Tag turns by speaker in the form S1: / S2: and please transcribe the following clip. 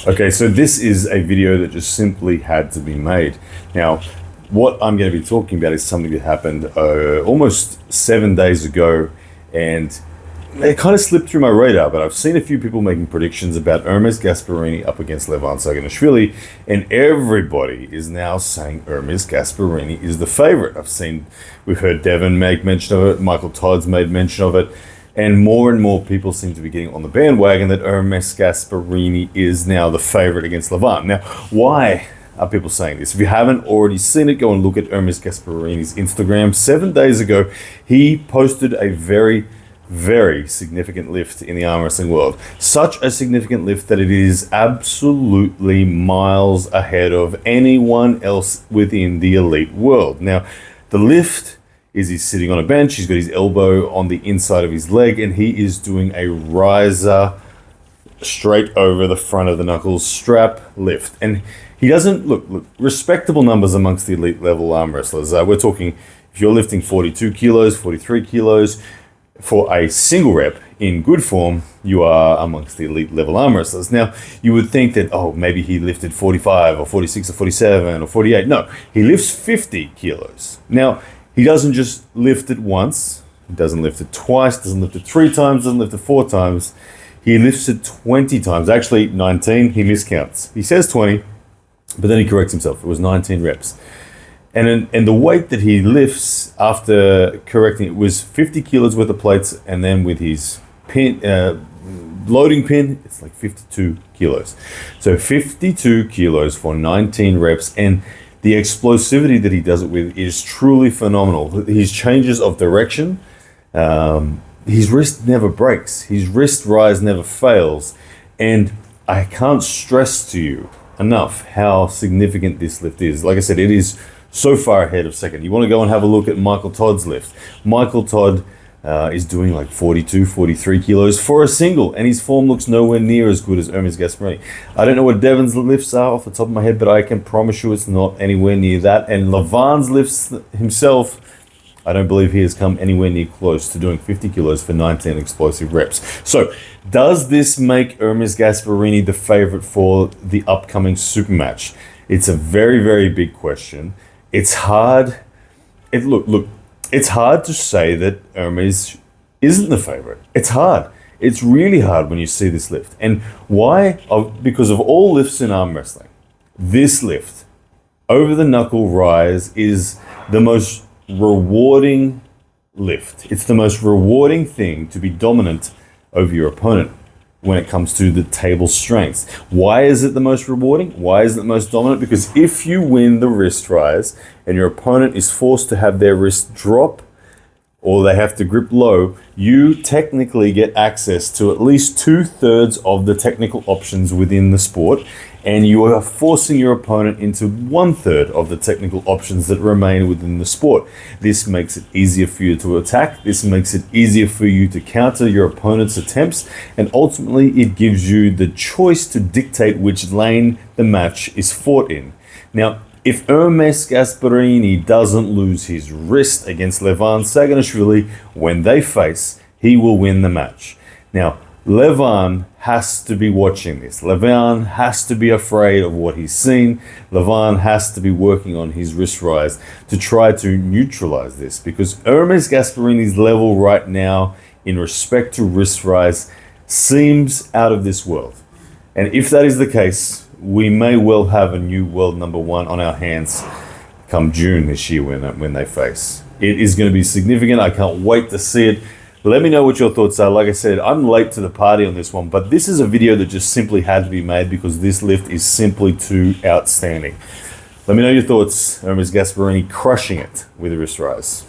S1: Okay, so this is a video that just simply had to be made. Now, what I'm going to be talking about is something that happened almost 7 days ago, and it kind of slipped through my radar, but I've seen a few people making predictions about Ermes Gasparini up against Levan Saginashvili, and everybody is now saying Ermes Gasparini is the favorite. We've heard Devon make mention of it, Michael Todd's made mention of it, and more people seem to be getting on the bandwagon that Ermes Gasparini is now the favorite against Levan. Now, why are people saying this? If you haven't already seen it, go and look at Ermes Gasparini's Instagram. 7 days ago, he posted a very significant lift in the arm wrestling world. Such a significant lift that it is absolutely miles ahead of anyone else within the elite world. Now, the lift is he's sitting on a bench, he's got his elbow on the inside of his leg, and he is doing a riser straight over the front of the knuckles strap lift. And he doesn't, look, respectable numbers amongst the elite level arm wrestlers. We're talking, if you're lifting 42 kilos, 43 kilos, for a single rep in good form, you are amongst the elite level arm wrestlers. Now, you would think that, oh, maybe he lifted 45 or 46 or 47 or 48. No, he lifts 50 kilos. Now, he doesn't just lift it once, he doesn't lift it twice, doesn't lift it 3 times, doesn't lift it 4 times. He lifts it 20 times, actually 19, he miscounts. He says 20, but then he corrects himself. It was 19 reps. And the weight that he lifts after correcting it was 50 kilos worth of plates, and then with his pin, loading pin, it's like 52 kilos. So 52 kilos for 19 reps, and the explosivity that he does it with is truly phenomenal. His changes of direction, his wrist never breaks. His wrist rise never fails. And I can't stress to you enough how significant this lift is. Like I said, it is so far ahead of second. You want to go and have a look at Michael Todd's lift. Michael Todd is doing like 42, 43 kilos for a single, and his form looks nowhere near as good as Ermes Gasparini. I don't know what Devon's lifts are off the top of my head, but I can promise you it's not anywhere near that. And Levan's lifts himself, I don't believe he has come anywhere near close to doing 50 kilos for 19 explosive reps. So, does this make Ermes Gasparini the favorite for the upcoming super match? It's a very big question. It's hard. It's hard to say that Ermes isn't the favorite. It's hard. It's really hard when you see this lift. And why? Because of all lifts in arm wrestling, this lift, over the knuckle rise, is the most rewarding lift. It's the most rewarding thing to be dominant over your opponent when it comes to the table strengths. Why is it the most rewarding? Why is it the most dominant? Because if you win the wrist rise and your opponent is forced to have their wrist drop or they have to grip low, you technically get access to at least 2/3 of the technical options within the sport, and you are forcing your opponent into 1/3 of the technical options that remain within the sport. This makes it easier for you to attack. This makes it easier for you to counter your opponent's attempts, and ultimately it gives you the choice to dictate which lane the match is fought in. Now, if Ermes Gasparini doesn't lose his wrist against Levan Saginashvili when they face, he will win the match. Now, Levan has to be watching this. Levan has to be afraid of what he's seen. Levan has to be working on his wrist rise to try to neutralize this, because Ermes Gasparini's level right now in respect to wrist rise seems out of this world. And if that is the case, we may well have a new world number one on our hands come June this year when they face. It is going to be significant. I can't wait to see it. Let me know what your thoughts are. Like I said, I'm late to the party on this one, but this is a video that just simply had to be made because this lift is simply too outstanding. Let me know your thoughts. Ermes Gasparini crushing it with a wrist rise.